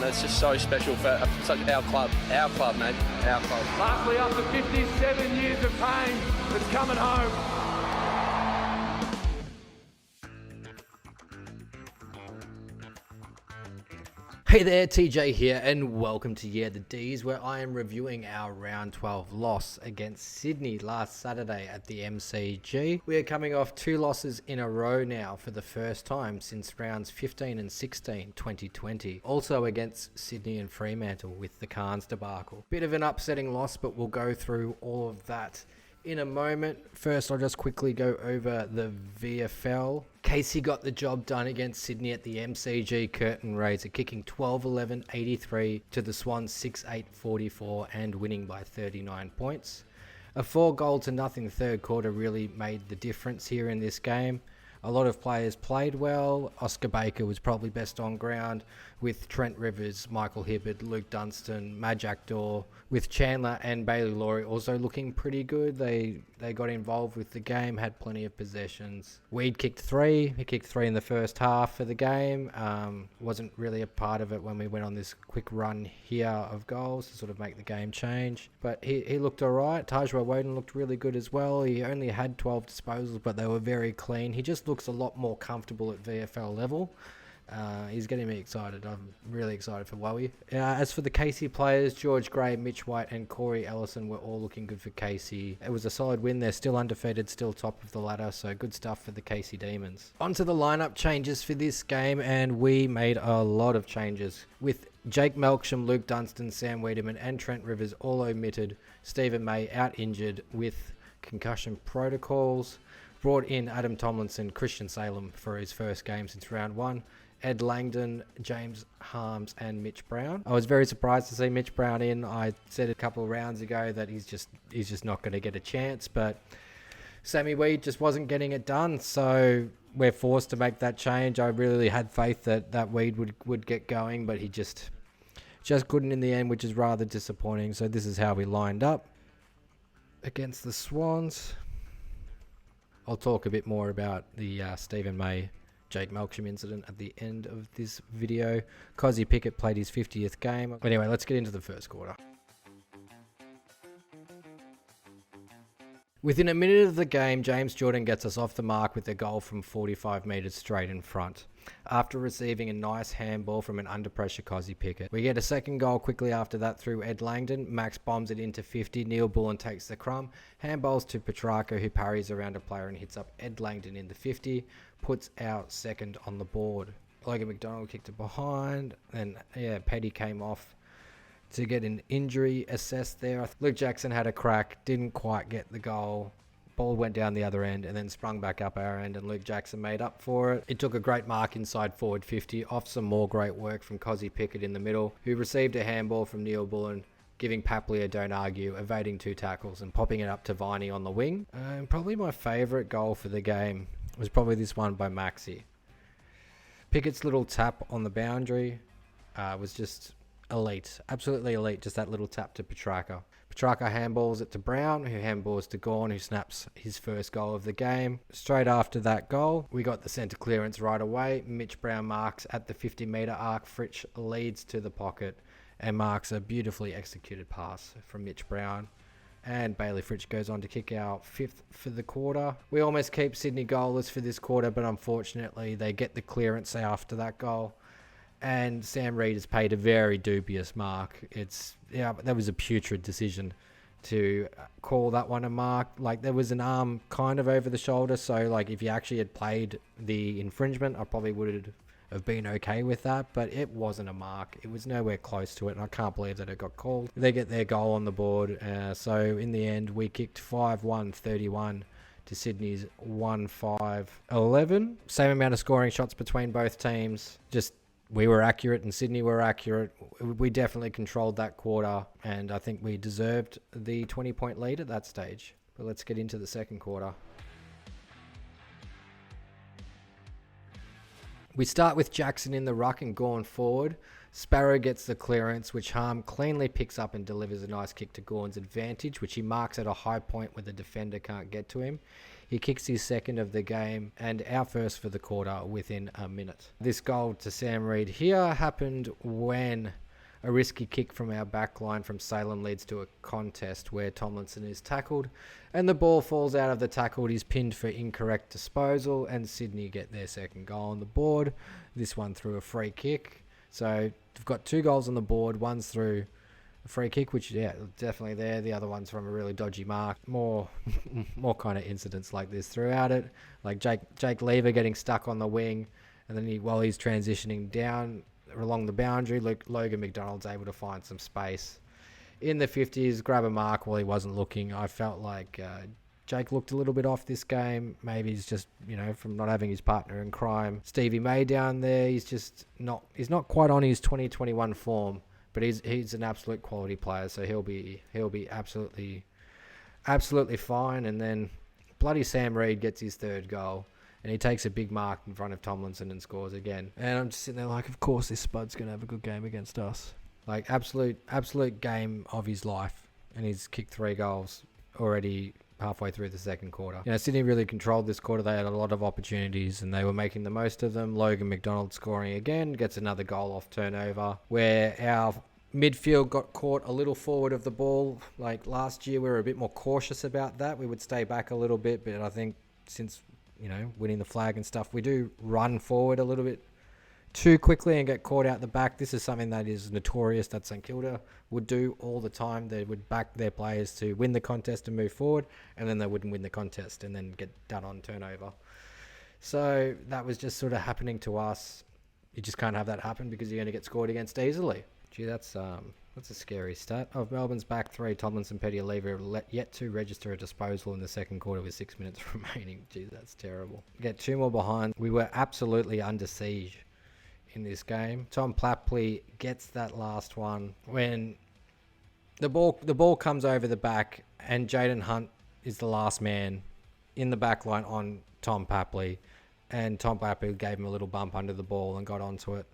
It's just so special for such our club, mate, our club. Lastly, after 57 years of pain, it's coming home. Hey there, TJ here, and welcome to Yeahthedees, where I am reviewing our round 12 loss against Sydney last Saturday at the MCG. We are coming off 2 losses in a row now for the first time since rounds 15 and 16, 2020. Also against Sydney and Fremantle with the Carnes debacle. Bit of an upsetting loss, but we'll go through all of that in a moment. First, I'll just quickly go over the VFL. Casey got the job done against Sydney at the MCG curtain raiser, kicking 12-11-83 to the Swans 6-8-44 and winning by 39 points. A 4-0 third quarter really made the difference here in this game. A lot of players played well. Oscar Baker was probably best on ground, with Trent Rivers, Michael Hibberd, Luke Dunstan, Majak Daw, with Chandler and Bailey Laurie also looking pretty good. They got involved with the game, had plenty of possessions. Weed kicked 3. He kicked 3 in the first half for the game. Wasn't really a part of it when we went on this quick run here of goals to sort of make the game change. But he looked all right. Tajwa Woden looked really good as well. He only had 12 disposals, but they were very clean. He just looks a lot more comfortable at VFL level. He's getting me excited. I'm really excited for Wowie. As for the Casey players, George Gray, Mitch White and Corey Ellison were all looking good for Casey. It was a solid win. They're still undefeated, still top of the ladder, so good stuff for the Casey Demons. On to the lineup changes for this game, and we made a lot of changes. With Jake Melksham, Luke Dunstan, Sam Wiedemann and Trent Rivers all omitted. Stephen May out injured with concussion protocols. Brought in Adam Tomlinson, Christian Salem for his first game since round 1. Ed Langdon, James Harms and Mitch Brown. I was very surprised to see Mitch Brown in. I said a couple of rounds ago that he's just not going to get a chance, but Sammy Weed just wasn't getting it done, so we're forced to make that change. I really had faith that Weed would get going, but he just couldn't in the end, which is rather disappointing. So this is how we lined up against the Swans. I'll talk a bit more about the Stephen May, Jake Melksham incident at the end of this video. Cozzy Pickett played his 50th game. Anyway, let's get into the first quarter. Within a minute of the game, James Jordan gets us off the mark with a goal from 45 metres straight in front, after receiving a nice handball from an under-pressure Cozzy Pickett. We get a second goal quickly after that through Ed Langdon. Max bombs it into 50. Neil Bullen takes the crumb. Handballs to Petrarca, who parries around a player and hits up Ed Langdon in the 50. Puts our second on the board. Logan McDonald kicked it behind. And Petty came off to get an injury assessed there. Luke Jackson had a crack, didn't quite get the goal. Ball went down the other end and then sprung back up our end, and Luke Jackson made up for it. It took a great mark inside forward 50, off some more great work from Cozzy Pickett in the middle, who received a handball from Neil Bullen, giving Papley a don't argue, evading 2 tackles and popping it up to Viney on the wing. Probably my favourite goal for the game was probably this one by Maxi. Pickett's little tap on the boundary was just elite, absolutely elite. Just that little tap to Petrarca. Petrarca handballs it to Brown, who handballs to Gawn, who snaps his first goal of the game. Straight after that goal, we got the centre clearance right away. Mitch Brown marks at the 50-metre arc. Fritsch leads to the pocket and marks a beautifully executed pass from Mitch Brown. And Bailey Fritsch goes on to kick our 5th for the quarter. We almost keep Sydney goalless for this quarter, but unfortunately they get the clearance after that goal. And Sam Reid has paid a very dubious mark. That was a putrid decision to call that one a mark. Like, there was an arm kind of over the shoulder, so like if you actually had played the infringement, I probably would have been okay with that, but it wasn't a mark. It was nowhere close to it, and I can't believe that it got called. They get their goal on the board, so in the end we kicked 5-1-31 to Sydney's 1-5-11. Same amount of scoring shots between both teams. Just we were accurate and Sydney were accurate. We definitely controlled that quarter, and I think we deserved the 20-point lead at that stage. But let's get into the second quarter. We start with Jackson in the ruck and Gawn forward. Sparrow gets the clearance, which Harm cleanly picks up and delivers a nice kick to Gawn's advantage, which he marks at a high point where the defender can't get to him. He kicks his second of the game and our first for the quarter within a minute. This goal to Sam Reid here happened when a risky kick from our back line from Salem leads to a contest where Tomlinson is tackled and the ball falls out of the tackle. He's pinned for incorrect disposal and Sydney get their second goal on the board. This one through a free kick. So we've got 2 goals on the board. One's through a free kick, which, yeah, definitely there. The other one's from a really dodgy mark. More kind of incidents like this throughout it. Like Jake Lever getting stuck on the wing, and then while he's transitioning down along the boundary, Logan McDonald's able to find some space in the 50s, grab a mark while he wasn't looking. I felt like Jake looked a little bit off this game. Maybe he's just, from not having his partner in crime, Stevie May down there. He's not quite on his 2021 form, but he's an absolute quality player. So he'll be absolutely fine. And then bloody Sam Reid gets his 3rd goal, and he takes a big mark in front of Tomlinson and scores again. And I'm just sitting there like, of course this Spud's gonna have a good game against us. Like absolute game of his life, and he's kicked 3 goals already halfway through the second quarter. Sydney really controlled this quarter. They had a lot of opportunities and they were making the most of them. Logan McDonald scoring again, gets another goal off turnover, where our midfield got caught a little forward of the ball. Like last year, we were a bit more cautious about that. We would stay back a little bit, but I think since, winning the flag and stuff, we do run forward a little bit too quickly and get caught out the back. This is something that is notorious that St Kilda would do all the time. They would back their players to win the contest and move forward, and then they wouldn't win the contest and then get done on turnover. So that was just sort of happening to us. You just can't have that happen because you're going to get scored against easily. Gee, that's a scary stat. Of Melbourne's back 3, Tomlinson, Petty, Lever yet to register a disposal in the second quarter with 6 minutes remaining. Gee, that's terrible. Get 2 more behind. We were absolutely under siege in this game. Tom Plapley gets that last one when the ball comes over the back and Jaden Hunt is the last man in the back line on Tom Plapley, and Tom Plapley gave him a little bump under the ball and got onto it.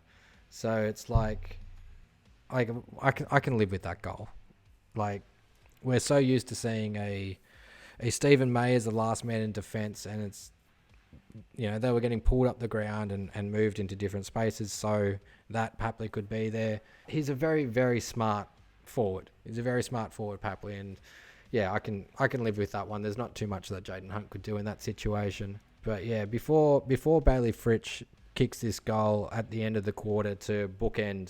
So it's like I can live with that goal. Like, we're so used to seeing a Stephen May as the last man in defence, and it's they were getting pulled up the ground and moved into different spaces so that Papley could be there. He's a very, very smart forward. He's a very smart forward, Papley, and yeah, I can live with that one. There's not too much that Jaden Hunt could do in that situation. But yeah, before Bailey Fritsch kicks this goal at the end of the quarter to bookend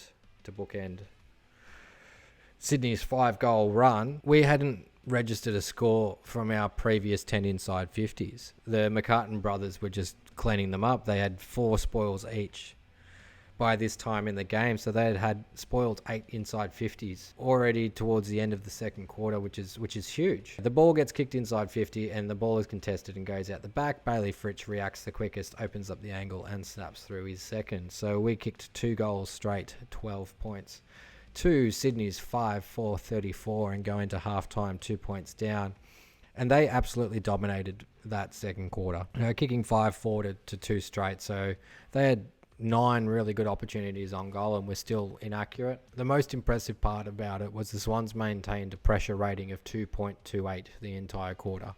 Sydney's 5-goal run, we hadn't registered a score from our previous 10 inside 50s. The McCartan brothers were just cleaning them up. They had 4 spoils each by this time in the game, so they had spoiled 8 inside 50s already towards the end of the second quarter, which is huge. The ball gets kicked inside 50 and the ball is contested and goes out the back. Bailey Fritsch reacts the quickest, opens up the angle and snaps through his second. So we kicked 2 goals straight, 12 points. To Sydney's 5-4-34 and go into halftime 2 points down. And they absolutely dominated that second quarter. Kicking 5-4 to 2 straight. So they had 9 really good opportunities on goal and were still inaccurate. The most impressive part about it was the Swans maintained a pressure rating of 2.28 the entire quarter.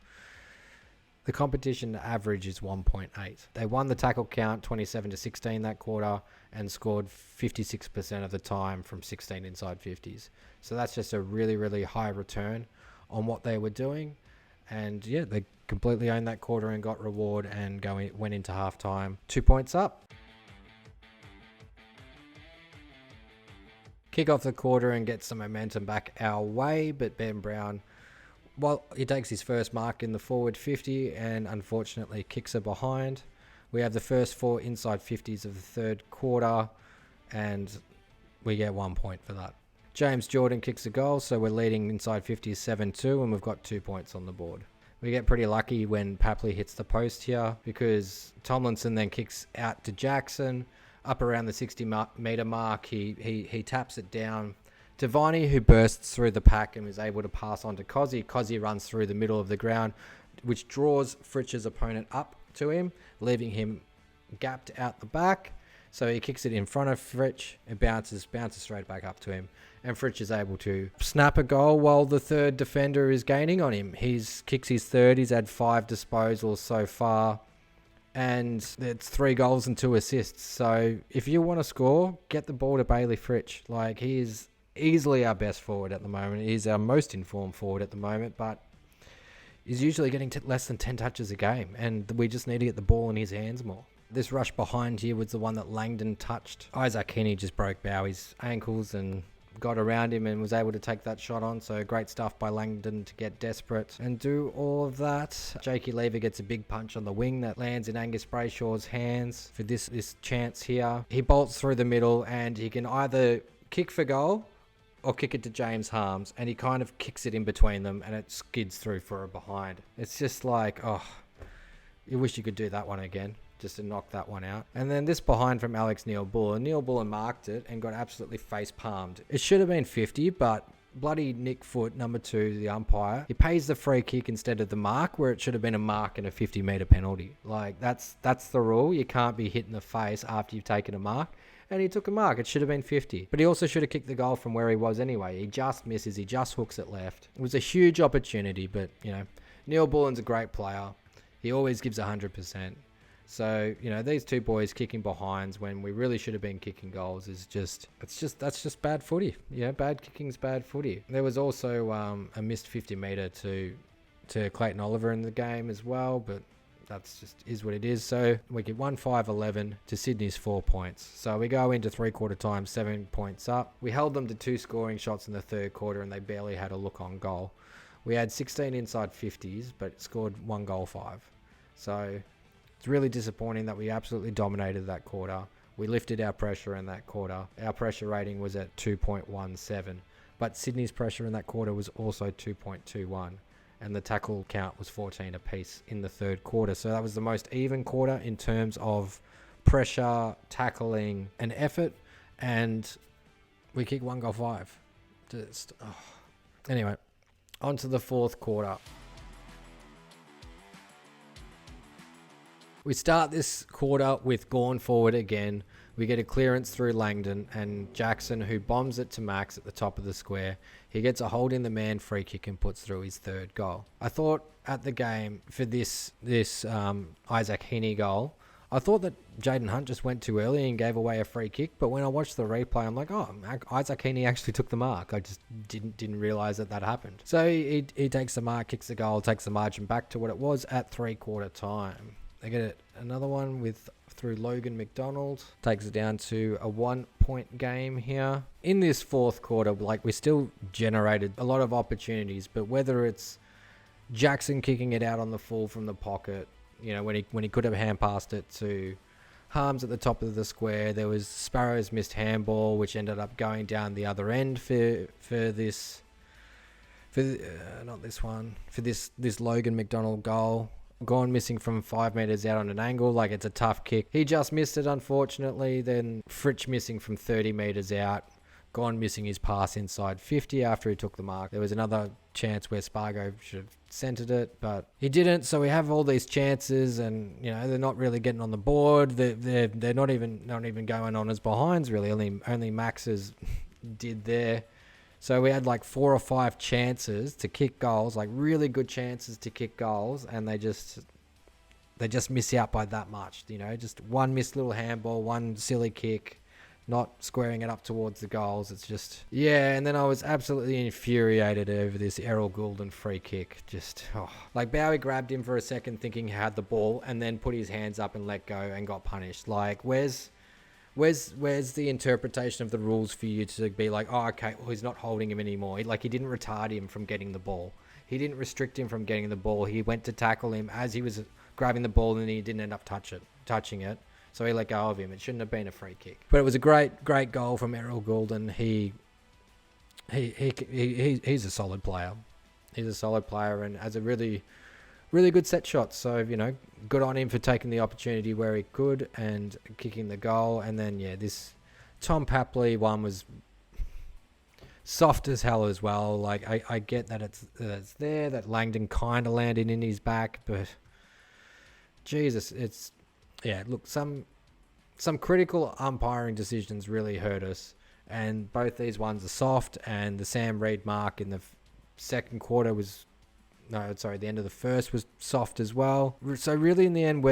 The competition average is 1.8. They won the tackle count 27-16 that quarter and scored 56% of the time from 16 inside 50s. So that's just a really, really high return on what they were doing. And yeah, they completely owned that quarter and got reward and went into halftime 2 points up. Kick off the quarter and get some momentum back our way, but Ben Brown, well, he takes his first mark in the forward 50 and unfortunately kicks it behind. We have the first 4 inside 50s of the third quarter and we get 1 point for that. James Jordan kicks a goal, so we're leading inside 50s 7-2 and we've got 2 points on the board. We get pretty lucky when Papley hits the post here because Tomlinson then kicks out to Jackson up around the 60-metre mark. He taps it down to Viney, who bursts through the pack and is able to pass on to Cozzy. Cozzy runs through the middle of the ground, which draws Fritsch's opponent up to him, leaving him gapped out the back. So he kicks it in front of Fritsch. It bounces straight back up to him. And Fritsch is able to snap a goal while the third defender is gaining on him. He's kicks his third. He's had 5 disposals so far. And it's 3 goals and 2 assists. So if you want to score, get the ball to Bailey Fritsch. Like, he is easily our best forward at the moment. He's our most informed forward at the moment. But he's usually getting less than 10 touches a game. And we just need to get the ball in his hands more. This rush behind here was the one that Langdon touched. Isaac Heaney just broke Bowie's ankles and got around him and was able to take that shot on. So great stuff by Langdon to get desperate and do all of that. Jakey Lever gets a big punch on the wing that lands in Angus Brayshaw's hands for this chance here. He bolts through the middle and he can either kick for goal or kick it to James Harms, and he kind of kicks it in between them and it skids through for a behind. It's just like, oh, you wish you could do that one again, just to knock that one out. And then this behind from Alex Neil-Bullen. Neil-Bullen marked it and got absolutely face-palmed. It should have been 50, but bloody Nick Foot, number 2, the umpire, he pays the free kick instead of the mark, where it should have been a mark and a 50-metre penalty. Like, that's the rule. You can't be hit in the face after you've taken a mark. And he took a mark. It should have been 50. But he also should have kicked the goal from where he was anyway. He just misses. He just hooks it left. It was a huge opportunity, but, you know, Neil-Bullen's a great player. He always gives 100%. So, you know, these two boys kicking behinds when we really should have been kicking goals is that's just bad footy. Yeah, bad kicking's bad footy. There was also a missed 50-metre to Clayton Oliver in the game as well, but that's just is what it is. So we get 1-5-11 to Sydney's 4 points. So we go into 3/4 time, 7 points up. We held them to 2 scoring shots in the third quarter and they barely had a look on goal. We had 16 inside 50s, but scored 1 goal 5. So it's really disappointing that we absolutely dominated that quarter. We lifted our pressure in that quarter. Our pressure rating was at 2.17, but Sydney's pressure in that quarter was also 2.21. And the tackle count was 14 apiece in the third quarter. So that was the most even quarter in terms of pressure, tackling, and effort. And we kicked 1 goal 5. Just, oh. Anyway, on to the fourth quarter. We start this quarter with Gawn forward again. We get a clearance through Langdon and Jackson, who bombs it to Max at the top of the square. He gets a hold in the man free kick and puts through his third goal. I thought at the game for this Isaac Heaney goal, I thought that Jaden Hunt just went too early and gave away a free kick. But when I watched the replay, I'm like, oh, Isaac Heaney actually took the mark. I just didn't realise that happened. So he takes the mark, kicks the goal, takes the margin back to what it was at 3/4 time. They get another one through Logan McDonald. Takes it down to a 1-point game here. In this fourth quarter, like, we still generated a lot of opportunities, but whether it's Jackson kicking it out on the full from the pocket, you know, when he could have hand passed it to Harms at the top of the square. There was Sparrow's missed handball, which ended up going down the other end for this Logan McDonald goal. Gone missing from 5 metres out on an angle, like it's a tough kick. He just missed it, unfortunately. Then Fritsch missing from 30 metres out. Gone missing his pass inside 50 after he took the mark. There was another chance where Spargo should have centred it, but he didn't. So we have all these chances, and you know they're not really getting on the board. They're not even going on as behinds really. Only Max's did there. So we had like 4 or 5 chances to kick goals, like really good chances to kick goals, and they just miss out by that much. You know, just one missed little handball, one silly kick, not squaring it up towards the goals. It's just, yeah. And then I was absolutely infuriated over this Errol Goulden free kick. Just, like Bowie grabbed him for a second thinking he had the ball and then put his hands up and let go and got punished. Like, where's the interpretation of the rules for you to be like, oh, okay, well, he's not holding him anymore. He didn't retard him from getting the ball. He didn't restrict him from getting the ball. He went to tackle him as he was grabbing the ball and he didn't end up touching it. So he let go of him. It shouldn't have been a free kick. But it was a great goal from Errol Goulden. He's a solid player. He's a solid player and has a really good set shot. So, you know, good on him for taking the opportunity where he could and kicking the goal. And then, yeah, this Tom Papley one was soft as hell as well. Like, I get that it's there, that Langdon kind of landed in his back, but Jesus, it's, yeah, look, some some critical umpiring decisions really hurt us. And both these ones are soft. And the Sam Reid mark in the second quarter the end of the first was soft as well. So really in the end,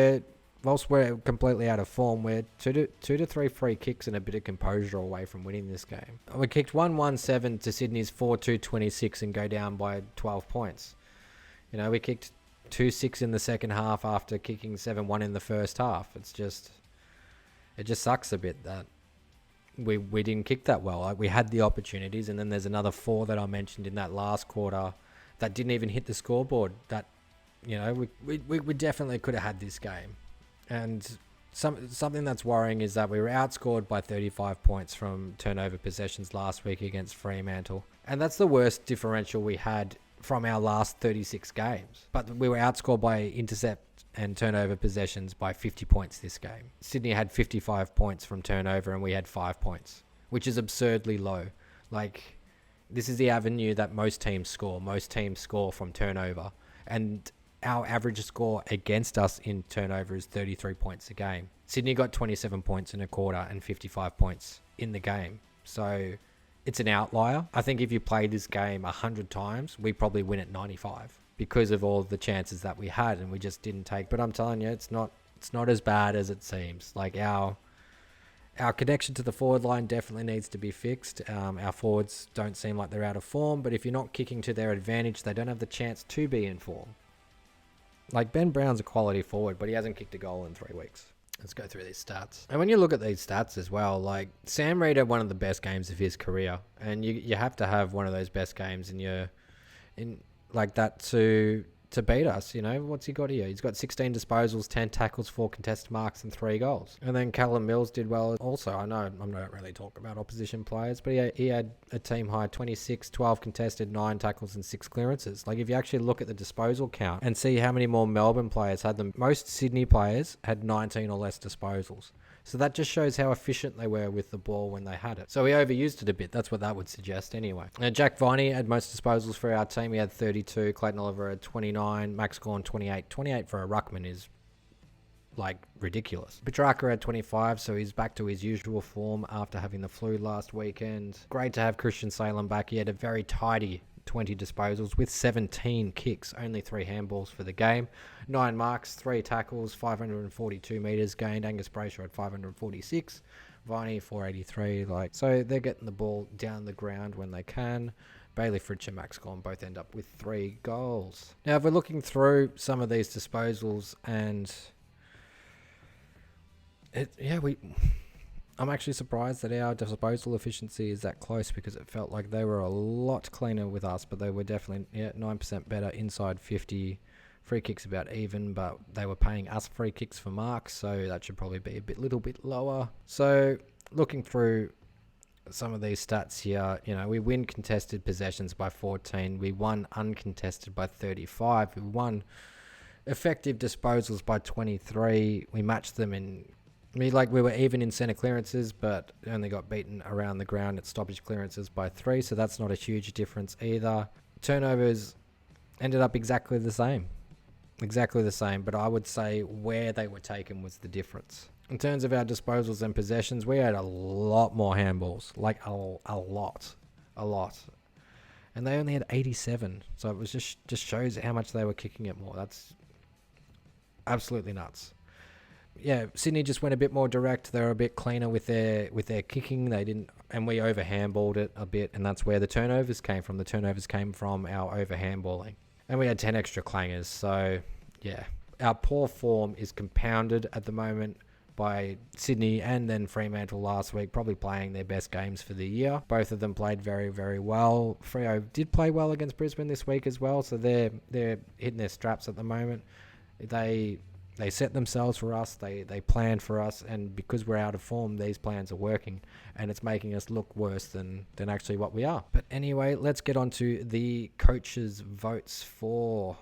whilst we're completely out of form, we're two to three free kicks and a bit of composure away from winning this game. We kicked 1-1-7 to Sydney's 4-2-26 and go down by 12 points. We kicked 2-6 in the second half after kicking 7-1 in the first half. It just sucks a bit that we didn't kick that well. Like, we had the opportunities, and then there's another 4 that I mentioned in that last quarter that didn't even hit the scoreboard. That we definitely could have had this game. And something that's worrying is that we were outscored by 35 points from turnover possessions last week against Fremantle. And that's the worst differential we had from our last 36 games. But we were outscored by intercept and turnover possessions by 50 points this game. Sydney had 55 points from turnover and we had 5 points, which is absurdly low. Like, this is the avenue that most teams score. Most teams score from turnover. And our average score against us in turnover is 33 points a game. Sydney got 27 points in a quarter and 55 points in the game. So it's an outlier. I think if you played this game 100 times, we probably win at 95 because of all the chances that we had and we just didn't take. But I'm telling you, it's not as bad as it seems. Like, our connection to the forward line definitely needs to be fixed. Our forwards don't seem like they're out of form, but if you're not kicking to their advantage, they don't have the chance to be in form. Like, Ben Brown's a quality forward, but he hasn't kicked a goal in 3 weeks. Let's go through these stats. And when you look at these stats as well, like, Sam Reid had one of the best games of his career, and you have to have one of those best games in like that to beat us. What's he got here? He's got 16 disposals, 10 tackles, 4 contested marks, and 3 goals. And then Callum Mills did well also. I know I'm not really talking about opposition players, but he had a team high 26, 12 contested, 9 tackles, and 6 clearances. Like, if you actually look at the disposal count and see how many more Melbourne players had them, most Sydney players had 19 or less disposals. So that just shows how efficient they were with the ball when they had it. So we overused it a bit. That's what that would suggest anyway. Now, Jack Viney had most disposals for our team. He had 32. Clayton Oliver had 29. Max Gawn 28. 28 for a ruckman is, like, ridiculous. Petrarca had 25, so he's back to his usual form after having the flu last weekend. Great to have Christian Salem back. He had a very tidy 20 disposals with 17 kicks, only 3 handballs for the game, 9 marks, 3 tackles, 542 metres gained. Angus Brayshaw had 546, Viney 483. So they're getting the ball down the ground when they can. Bailey Fritsch and Max Gawn both end up with 3 goals. Now, if we're looking through some of these disposals, and I'm actually surprised that our disposal efficiency is that close, because it felt like they were a lot cleaner with us, but they were definitely 9% better inside 50. Free kicks about even, but they were paying us free kicks for marks, so that should probably be little bit lower. So looking through some of these stats here, we win contested possessions by 14. We won uncontested by 35. We won effective disposals by 23. We matched them we were even in centre clearances, but only got beaten around the ground at stoppage clearances by 3, so that's not a huge difference either. Turnovers ended up exactly the same, but I would say where they were taken was the difference. In terms of our disposals and possessions, we had a lot more handballs, like a lot. And they only had 87, so it was just shows how much they were kicking it more. That's absolutely nuts. Yeah, Sydney just went a bit more direct. They were a bit cleaner with their kicking. They didn't, and we overhandballed it a bit, and that's where the turnovers came from. The turnovers came from our overhandballing, and we had 10 extra clangers. So yeah, our poor form is compounded at the moment by Sydney and then Fremantle last week, probably playing their best games for the year. Both of them played very, very well. Freo did play well against Brisbane this week as well, so they're hitting their straps at the moment. They set themselves for us, they plan for us, and because we're out of form, these plans are working, and it's making us look worse than actually what we are. But anyway, let's get on to the coaches' votes for...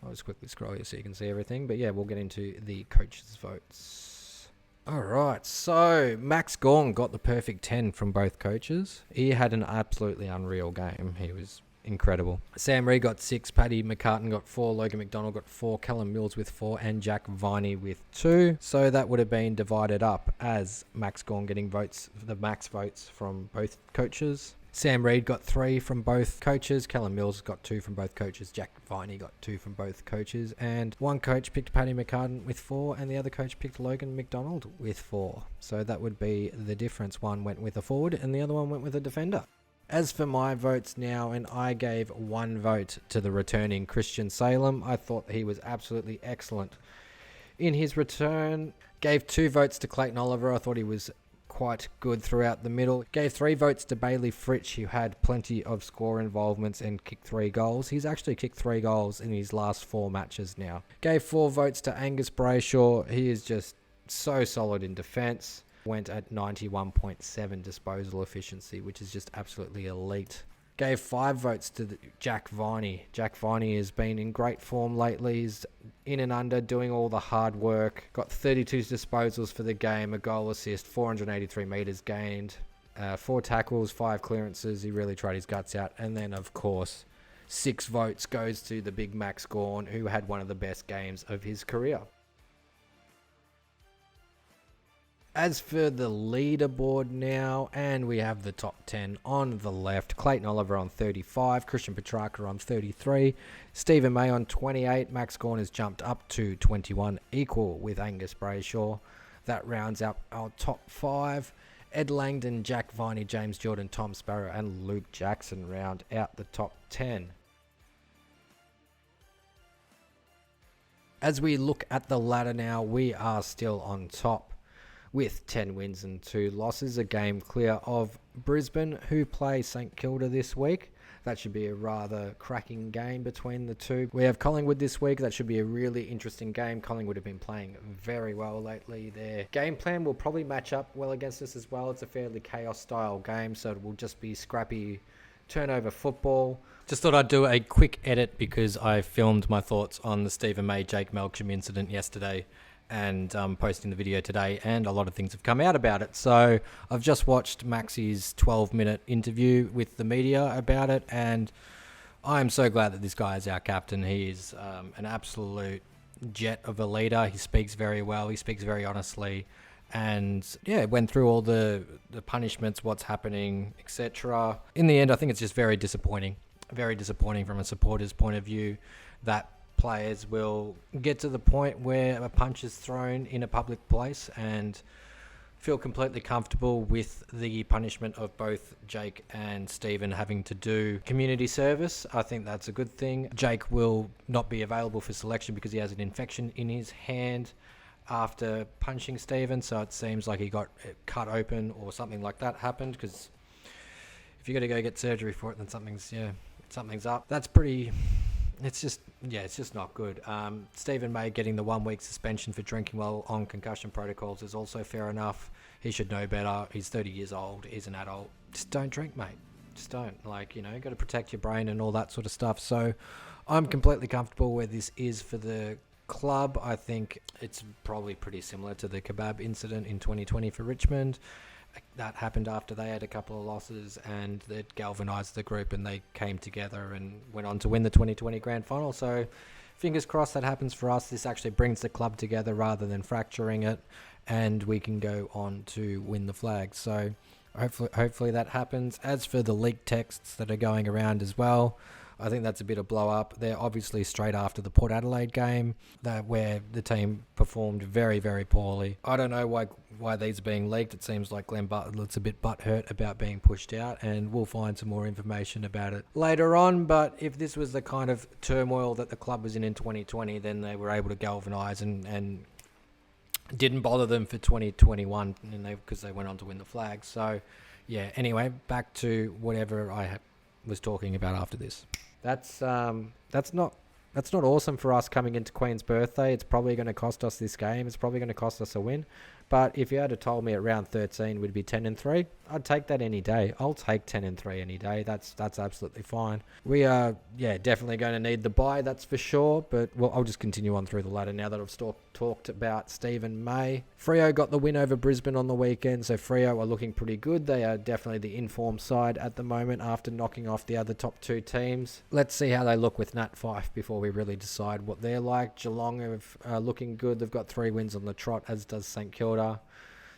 I'll just quickly scroll here so you can see everything, but yeah, we'll get into the coaches' votes. Alright, so Max Gawn got the perfect 10 from both coaches. He had an absolutely unreal game. He was incredible. Sam Reid got 6, Paddy McCartan got 4, Logan McDonald got 4, Callum Mills with 4, and Jack Viney with 2. So that would have been divided up as Max Gawn getting the max votes from both coaches. Sam Reid got 3 from both coaches, Callum Mills got 2 from both coaches, Jack Viney got 2 from both coaches, and one coach picked Paddy McCartan with 4, and the other coach picked Logan McDonald with 4. So that would be the difference. One went with a forward and the other one went with a defender. As for my votes now, and I gave 1 vote to the returning Christian Salem. I thought he was absolutely excellent in his return. Gave 2 votes to Clayton Oliver. I thought he was quite good throughout the middle. Gave 3 votes to Bailey Fritsch, who had plenty of score involvements and kicked 3 goals. He's actually kicked 3 goals in his last 4 matches now. Gave 4 votes to Angus Brayshaw. He is just so solid in defence. Went at 91.7 disposal efficiency, which is just absolutely elite. Gave 5 votes to Jack Viney. Jack Viney has been in great form lately. He's in and under, doing all the hard work. Got 32 disposals for the game, a goal assist, 483 metres gained, 4 tackles, 5 clearances. He really tried his guts out. And then, of course, 6 votes goes to the big Max Gawn, who had one of the best games of his career. As for the leaderboard now, and we have the top 10 on the left. Clayton Oliver on 35, Christian Petrarca on 33, Stephen May on 28, Max Gawn has jumped up to 21, equal with Angus Brayshaw. That rounds up our top 5. Ed Langdon, Jack Viney, James Jordan, Tom Sparrow, and Luke Jackson round out the top 10. As we look at the ladder now, we are still on top with 10 wins and 2 losses, a game clear of Brisbane, who play St Kilda this week. That should be a rather cracking game between the two. We have Collingwood this week. That should be a really interesting game. Collingwood have been playing very well lately. Their game plan will probably match up well against us as well. It's a fairly chaos-style game, so it will just be scrappy turnover football. Just thought I'd do a quick edit because I filmed my thoughts on the Stephen May, Jake Melksham incident yesterday, and posting the video today, and a lot of things have come out about it. So I've just watched Maxie's 12-minute interview with the media about it, and I'm so glad that this guy is our captain. He is an absolute jet of a leader. He speaks very well. He speaks very honestly, and yeah, went through all the punishments, what's happening, etc. In the end, I think it's just very disappointing from a supporter's point of view that players will get to the point where a punch is thrown in a public place and feel completely comfortable with the punishment of both Jake and Stephen having to do community service. I think that's a good thing. Jake will not be available for selection because he has an infection in his hand after punching Stephen, so it seems like he got cut open or something like that happened, because if you're going to go get surgery for it, then something's up. That's pretty... It's just not good. Stephen May getting the 1-week suspension for drinking while on concussion protocols is also fair enough. He should know better. He's 30 years old. He's an adult. Just don't drink, mate. Just don't. Got to protect your brain and all that sort of stuff. So I'm completely comfortable where this is for the club. I think it's probably pretty similar to the kebab incident in 2020 for Richmond. That happened after they had a couple of losses, and it galvanised the group, and they came together and went on to win the 2020 grand final. So fingers crossed that happens for us. This actually brings the club together rather than fracturing it, and we can go on to win the flag. So hopefully that happens. As for the leaked texts that are going around as well, I think that's a bit of blow up. They're obviously straight after the Port Adelaide game, where the team performed very, very poorly. I don't know why these are being leaked. It seems like Glenn Bartlett's a bit butthurt about being pushed out, and we'll find some more information about it later on. But if this was the kind of turmoil that the club was in 2020, then they were able to galvanise and didn't bother them for 2021 because they went on to win the flag. So, yeah, anyway, back to whatever I was talking about after this. That's not That's not awesome for us coming into Queen's birthday. It's probably going to cost us this game. It's probably going to cost us a win. But if you had told me at round 13 we'd be 10-3, I'd take that any day. I'll take 10-3 any day. That's absolutely fine. We are, definitely going to need the bye, that's for sure. But I'll just continue on through the ladder now that I've talked about Stephen May. Freo got the win over Brisbane on the weekend, so Freo are looking pretty good. They are definitely the informed side at the moment after knocking off the other top two teams. Let's see how they look with Nat Fyfe before we really decide what they're like. Geelong are looking good. They've got 3 wins on the trot, as does St Kilda.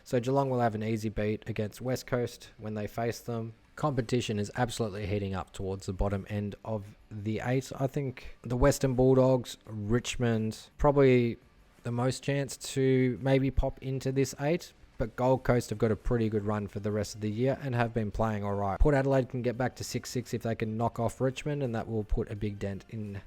So Geelong will have an easy beat against West Coast when they face them. Competition is absolutely heating up towards the bottom end of the 8. I think the Western Bulldogs, Richmond, probably the most chance to maybe pop into this 8. But Gold Coast have got a pretty good run for the rest of the year and have been playing all right. Port Adelaide can get back to 6-6 if they can knock off Richmond, and that will put a big dent in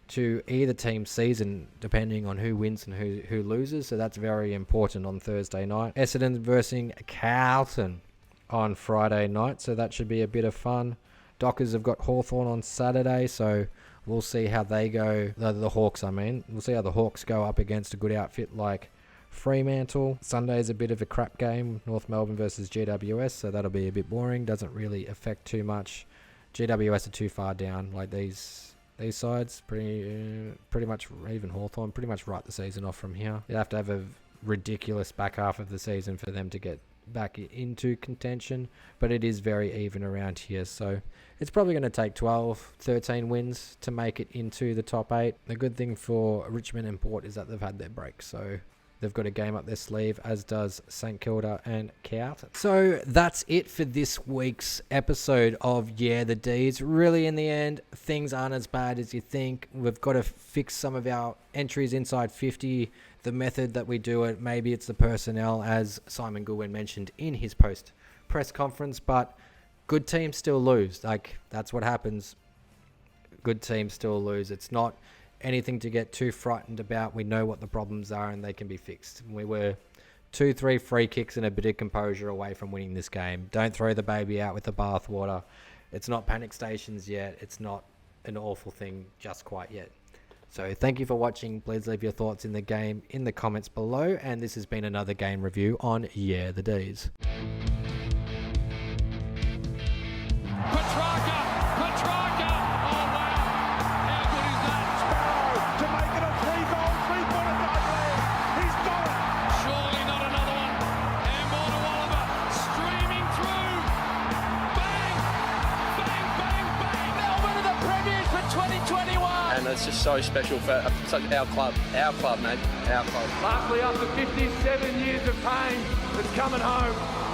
to either team's season, depending on who wins and who loses. So that's very important on Thursday night. Essendon versus Carlton on Friday night, so that should be a bit of fun. Dockers have got Hawthorn on Saturday, so we'll see how they go. The Hawks, I mean. We'll see how the Hawks go up against a good outfit like Fremantle. Sunday's a bit of a crap game, North Melbourne versus GWS, so that'll be a bit boring. Doesn't really affect too much. GWS are too far down, like these sides, pretty much, even Hawthorn, pretty much write the season off from here. You'd have to have a ridiculous back half of the season for them to get back into contention, but it is very even around here, so it's probably going to take 12-13 wins to make it into the top 8. The good thing for Richmond and Port is that they've had their break, so they've got a game up their sleeve, as does St Kilda and Carlton. So that's it for this week's episode of Yeahthedees. Really, in the end, things aren't as bad as you think. We've got to fix some of our entries inside 50, the method that we do it. Maybe it's the personnel, as Simon Goodwin mentioned in his post-press conference, but good teams still lose. Like, that's what happens. Good teams still lose. It's not anything to get too frightened about. We know what the problems are and they can be fixed. We were 2-3 free kicks and a bit of composure away from winning this game. Don't throw the baby out with the bathwater. It's not panic stations yet. It's not an awful thing just quite yet. So thank you for watching. Please leave your thoughts in the game in the comments below. And this has been another game review on Yeahthedees. And it's just so special for such our club, mate, our club. Lastly, after 57 years of pain, it's coming home.